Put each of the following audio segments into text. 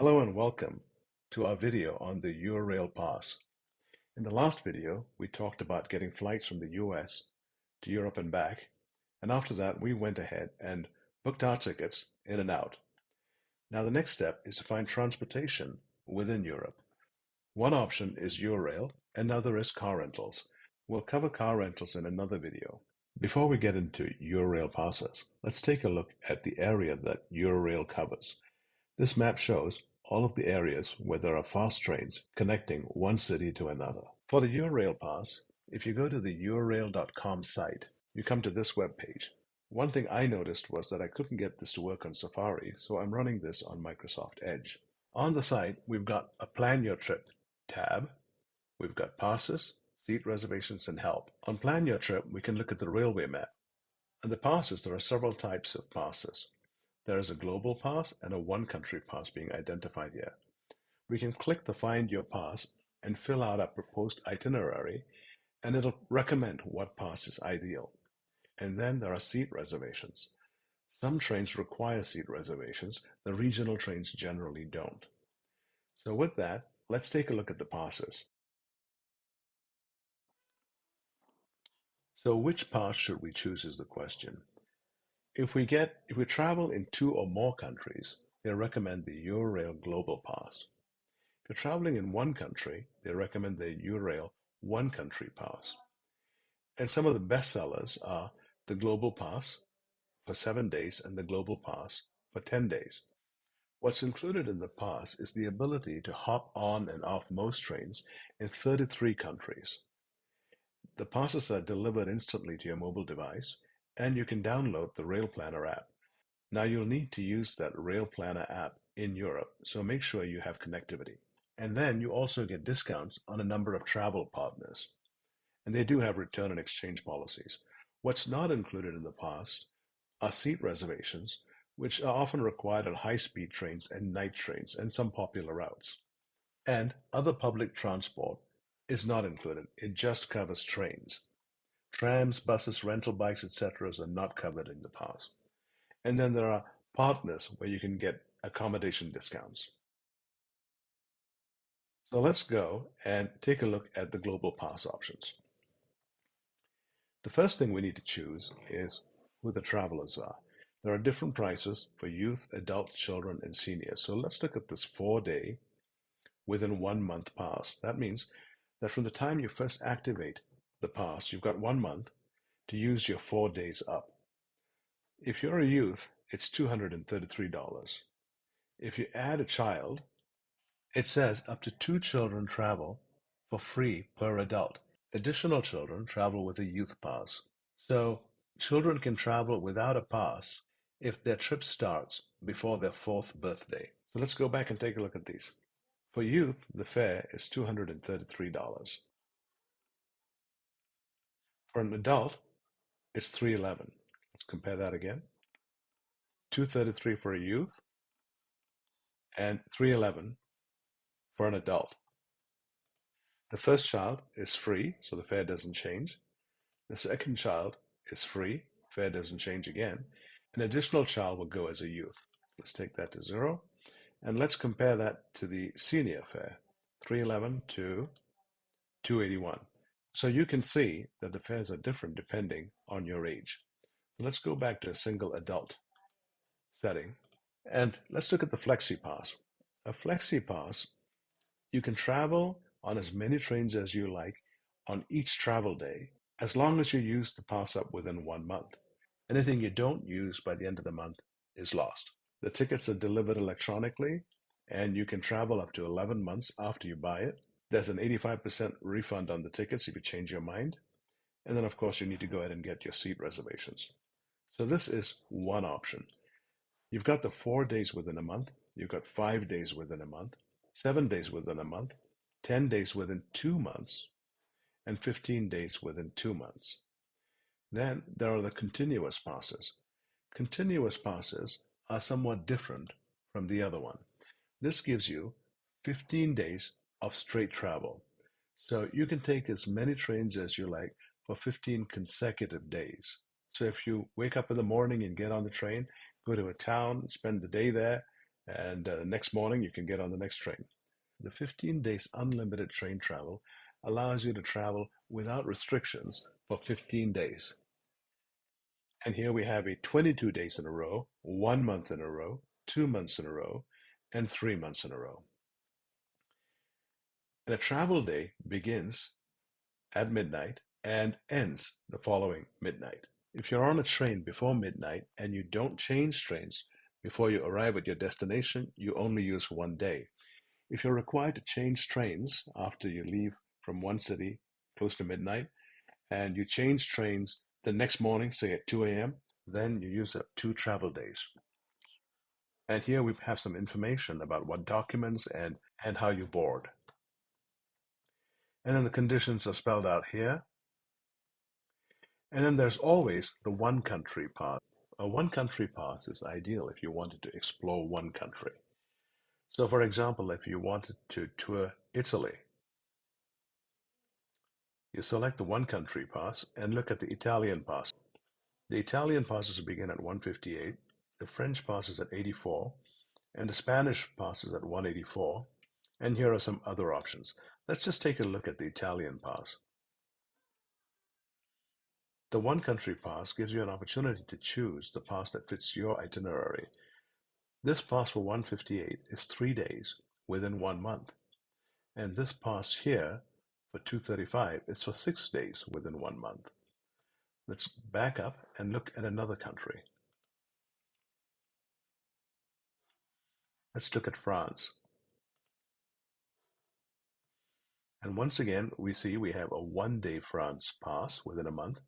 Hello and welcome to our video on the Eurail Pass. In the last video, we talked about getting flights from the US to Europe and back, and after that we went ahead and booked our tickets in and out. Now the next step is to find transportation within Europe. One option is Eurail, another is car rentals. We'll cover car rentals in another video. Before we get into Eurail Passes, let's take a look at the area that Eurail covers. This map shows all of the areas where there are fast trains connecting one city to another. For the Eurail Pass, if you go to the eurail.com site, you come to this web page. One thing I noticed was that I couldn't get this to work on Safari, so I'm running this on Microsoft Edge. On the site, we've got a Plan Your Trip tab. We've got passes, seat reservations, and help. On Plan Your Trip, we can look at the railway map. And the passes, there are several types of passes. There is a global pass and a one-country pass being identified here. We can click the Find Your Pass and fill out our proposed itinerary, and it'll recommend what pass is ideal. And then there are seat reservations. Some trains require seat reservations. The regional trains generally don't. So with that, let's take a look at the passes. So which pass should we choose is the question. If we travel in 2 or more countries, they recommend the Eurail Global Pass. If you're traveling in one country, they recommend the Eurail One Country Pass. And some of the best sellers are the Global Pass for 7 days and the Global Pass for 10 days. What's included in the pass is the ability to hop on and off most trains in 33 countries. The passes are delivered instantly to your mobile device, and you can download the Rail Planner app. Now you'll need to use that Rail Planner app in Europe, so make sure you have connectivity. And then you also get discounts on a number of travel partners. And they do have return and exchange policies. What's not included in the pass are seat reservations, which are often required on high-speed trains and night trains and some popular routes. And other public transport is not included. It just covers trains. Trams, buses, rental bikes, etc. are not covered in the pass. And then there are partners where you can get accommodation discounts. So let's go and take a look at the global pass options. The first thing we need to choose is who the travelers are. There are different prices for youth, adults, children, and seniors. So let's look at this 4-day within 1 month pass. That means that from the time you first activate the pass, you've got 1 month to use your 4 days up. If you're a youth, it's $233. If you add a child, it says up to 2 children travel for free per adult. Additional children travel with a youth pass. So children can travel without a pass if their trip starts before their 4th birthday. So let's go back and take a look at these. For youth, the fare is $233. For an adult, it's $311. Let's compare that again. $233 for a youth and $311 for an adult. The first child is free, so the fare doesn't change. The second child is free, fare doesn't change again. An additional child will go as a youth. Let's take that to 0. And let's compare that to the senior fare, $311 to $281. So you can see that the fares are different depending on your age. So let's go back to a single adult setting. And let's look at the Flexi Pass. A Flexi Pass, you can travel on as many trains as you like on each travel day, as long as you use the pass up within 1 month. Anything you don't use by the end of the month is lost. The tickets are delivered electronically, and you can travel up to 11 months after you buy it. There's an 85% refund on the tickets if you change your mind. And then, of course, you need to go ahead and get your seat reservations. So this is one option. You've got the 4 days within a month. You've got 5 days within a month, 7 days within a month, 10 days within 2 months, and 15 days within 2 months. Then there are the continuous passes. Continuous passes are somewhat different from the other one. This gives you 15 days of straight travel. So you can take as many trains as you like for 15 consecutive days. So if you wake up in the morning and get on the train, go to a town, spend the day there, and next morning you can get on the next train. The 15 days unlimited train travel allows you to travel without restrictions for 15 days. And here we have a 22 days in a row, 1 month in a row, 2 months in a row, and 3 months in a row. And a travel day begins at midnight and ends the following midnight. If you're on a train before midnight and you don't change trains before you arrive at your destination, you only use 1 day. If you're required to change trains after you leave from one city close to midnight and you change trains the next morning, say at 2 a.m., then you use up 2 travel days. And here we have some information about what documents and how you board. And then the conditions are spelled out here. And then there's always the one country pass. A one country pass is ideal if you wanted to explore one country. So for example, if you wanted to tour Italy, you select the one country pass and look at the Italian pass. The Italian passes begin at 158, the French passes at 84, and the Spanish passes at 184. And here are some other options. Let's just take a look at the Italian pass. The one country pass gives you an opportunity to choose the pass that fits your itinerary. This pass for 158 is 3 days within 1 month. And this pass here for 235 is for 6 days within 1 month. Let's back up and look at another country. Let's look at France. And once again, we see we have a 1 day France pass within a month,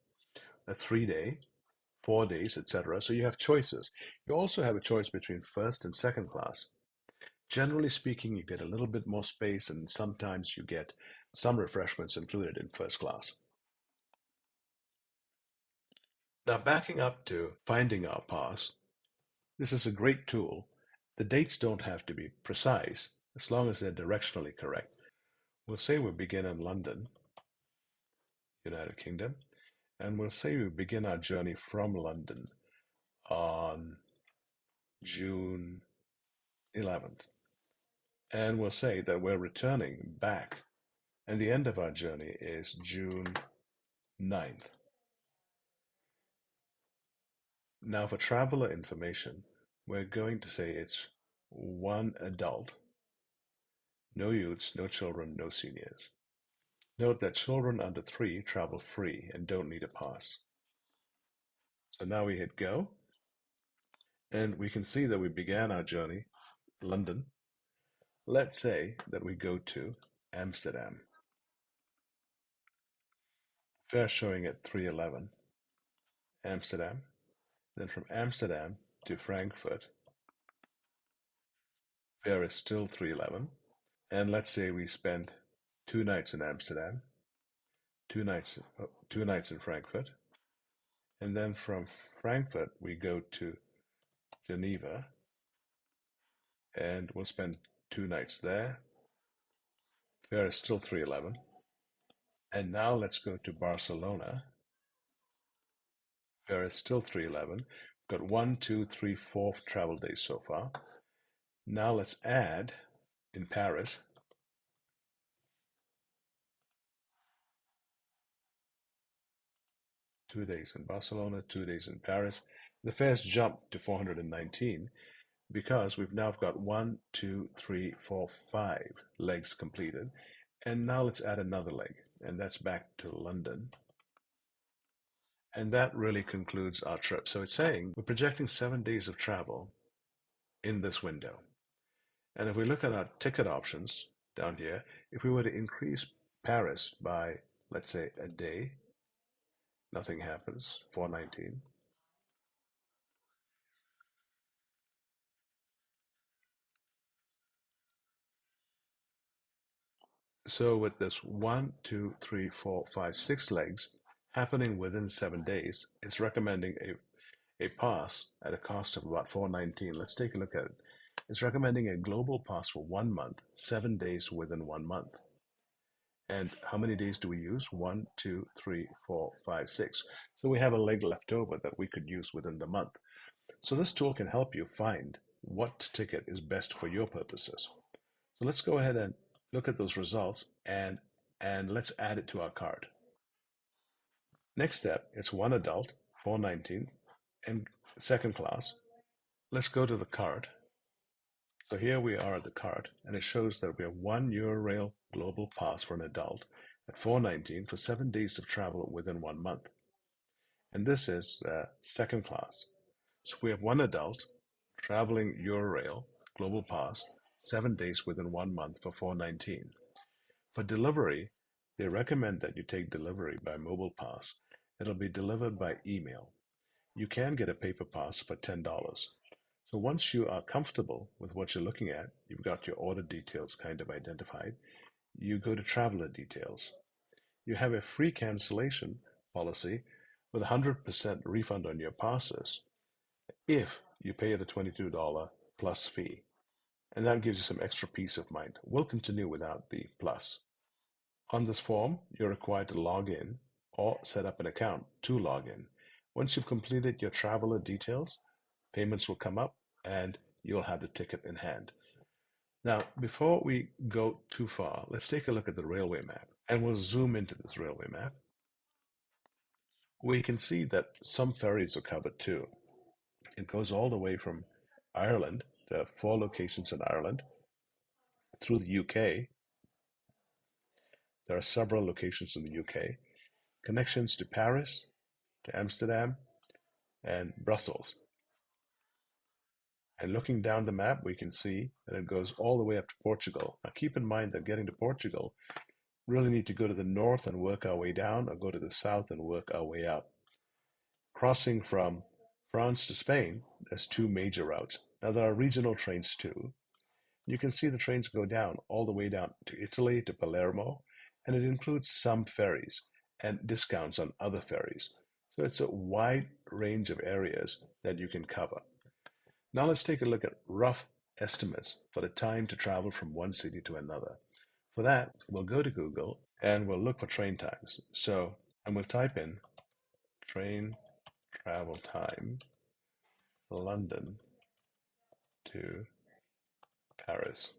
a 3 day, 4 days, etc. So you have choices. You also have a choice between first and second class. Generally speaking, you get a little bit more space and sometimes you get some refreshments included in first class. Now backing up to finding our pass, this is a great tool. The dates don't have to be precise as long as they're directionally correct. We'll say we begin in London, United Kingdom, and we'll say we begin our journey from London on June 11th. And we'll say that we're returning back, and the end of our journey is June 9th. Now for traveler information, we're going to say it's one adult, no youths, no children, no seniors. Note that children under 3 travel free and don't need a pass. So now we hit go, and we can see that we began our journey, London. Let's say that we go to Amsterdam. Fare showing at 311, Amsterdam. Then from Amsterdam to Frankfurt, fare is still 311. And let's say we spend 2 nights in Amsterdam, 2 nights in Frankfurt, and then from Frankfurt we go to Geneva, and we'll spend 2 nights there. Fare is still 311. And now let's go to Barcelona. Fare is still 311. We've got 1, 2, 3, 4 travel days so far. Now let's add in Paris. Two days in Barcelona, 2 days in Paris. The fares jumped to 419 because we've now got 1, 2, 3, 4, 5 legs completed. And now let's add another leg, and that's back to London. And that really concludes our trip. So it's saying we're projecting 7 days of travel in this window. And if we look at our ticket options down here, if we were to increase Paris by, let's say, a day, nothing happens, 419. So with this 1, 2, 3, 4, 5, 6 legs happening within 7 days, it's recommending a pass at a cost of about 419. Let's take a look at it. It's recommending a global pass for 1 month, 7 days within 1 month. And how many days do we use? 1, 2, 3, 4, 5, 6. So we have a leg left over that we could use within the month. So this tool can help you find what ticket is best for your purposes. So let's go ahead and look at those results and let's add it to our cart. Next step, it's one adult, 419, and second class. Let's go to the cart. So here we are at the cart, and it shows that we have one Eurail Global Pass for an adult at 419 for 7 days of travel within 1 month. And this is second class. So we have one adult traveling Eurail Global Pass 7 days within 1 month for 419. For delivery, they recommend that you take delivery by mobile pass. It'll be delivered by email. You can get a paper pass for $10. So once you are comfortable with what you're looking at, you've got your order details kind of identified, you go to traveler details. You have a free cancellation policy with 100% refund on your passes if you pay the $22 plus fee. And that gives you some extra peace of mind. We'll continue without the plus. On this form, you're required to log in or set up an account to log in. Once you've completed your traveler details, payments will come up and you'll have the ticket in hand. Now, before we go too far, let's take a look at the railway map, and we'll zoom into this railway map. We can see that some ferries are covered too. It goes all the way from Ireland. There are 4 locations in Ireland. Through the UK, there are several locations in the UK. Connections to Paris, to Amsterdam, and Brussels. And looking down the map, we can see that it goes all the way up to Portugal. Now keep in mind that getting to Portugal, we really need to go to the north and work our way down, or go to the south and work our way up. Crossing from France to Spain, there's 2 major routes. Now there are regional trains too. You can see the trains go down all the way down to Italy, to Palermo, and it includes some ferries and discounts on other ferries. So it's a wide range of areas that you can cover. Now let's take a look at rough estimates for the time to travel from one city to another. For that, we'll go to Google and we'll look for train times. So, and we'll type in train travel time, London to Paris.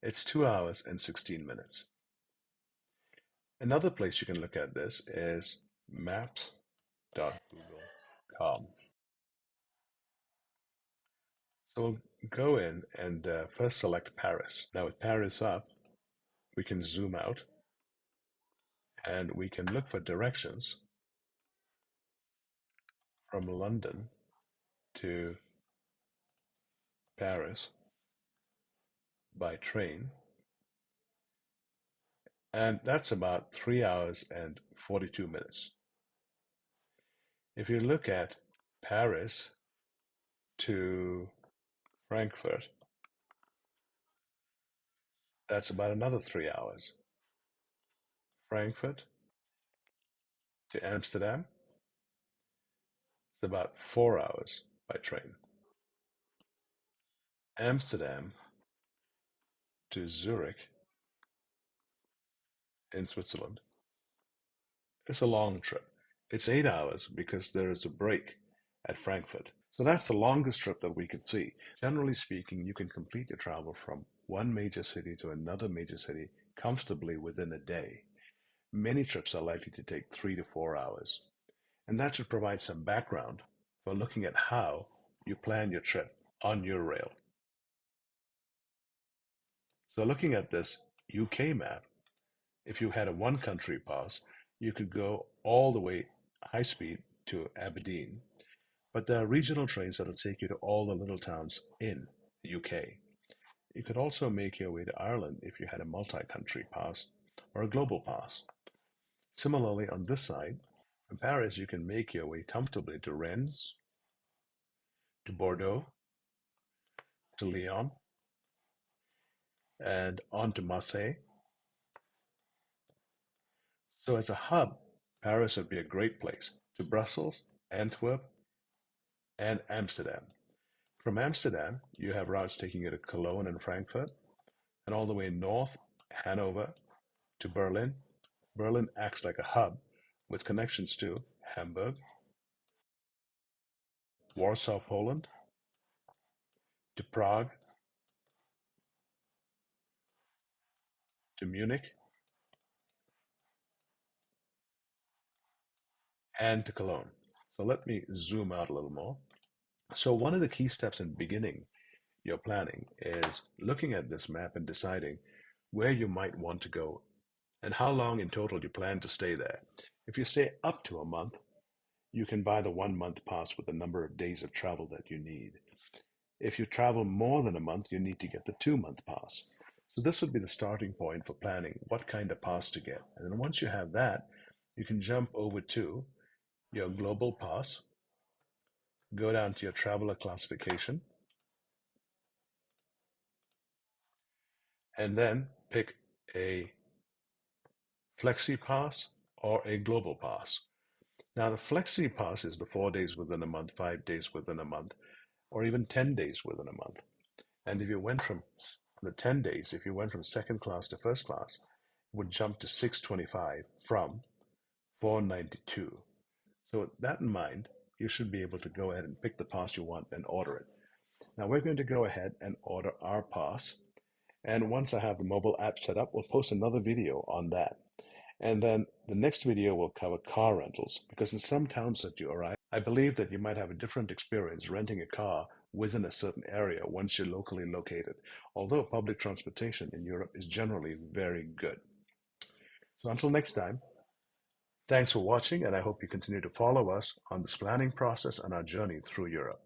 It's 2 hours and 16 minutes. Another place you can look at this is maps.google.com. So we'll go in and first select Paris. Now with Paris up, we can zoom out and we can look for directions from London to Paris by train. And that's about 3 hours and 42 minutes. If you look at Paris to Frankfurt, that's about another 3 hours. Frankfurt to Amsterdam, it's about 4 hours by train. Amsterdam to Zurich in Switzerland, it's a long trip. It's 8 hours because there is a break at Frankfurt. So that's the longest trip that we could see. Generally speaking, you can complete your travel from one major city to another major city comfortably within a day. Many trips are likely to take 3 to 4 hours. And that should provide some background for looking at how you plan your trip on Eurail. So looking at this UK map, if you had a one country pass, you could go all the way high speed to Aberdeen. But there are regional trains that will take you to all the little towns in the UK. You could also make your way to Ireland if you had a multi-country pass or a global pass. Similarly, on this side, from Paris, you can make your way comfortably to Rennes, to Bordeaux, to Lyon, and on to Marseille. So as a hub, Paris would be a great place. To Brussels, Antwerp, and Amsterdam. From Amsterdam, you have routes taking you to Cologne and Frankfurt, and all the way north, Hanover, to Berlin. Berlin acts like a hub with connections to Hamburg, Warsaw, Poland, to Prague, to Munich, and to Cologne. So let me zoom out a little more. So one of the key steps in beginning your planning is looking at this map and deciding where you might want to go and how long in total you plan to stay there. If you stay up to a month, you can buy the 1 month pass with the number of days of travel that you need. If you travel more than a month, you need to get the 2 month pass. So this would be the starting point for planning what kind of pass to get. And then once you have that, you can jump over to your global pass, go down to your traveler classification, and then pick a flexi pass or a global pass. Now, the flexi pass is the 4 days within a month, 5 days within a month, or even 10 days within a month. And if you went from the 10 days, if you went from second class to first class, it would jump to 625 from 492. So with that in mind, you should be able to go ahead and pick the pass you want and order it. Now we're going to go ahead and order our pass. And once I have the mobile app set up, we'll post another video on that. And then the next video will cover car rentals, because in some towns that you arrive, I believe that you might have a different experience renting a car within a certain area once you're locally located, although public transportation in Europe is generally very good. So until next time, thanks for watching, and I hope you continue to follow us on this planning process and our journey through Europe.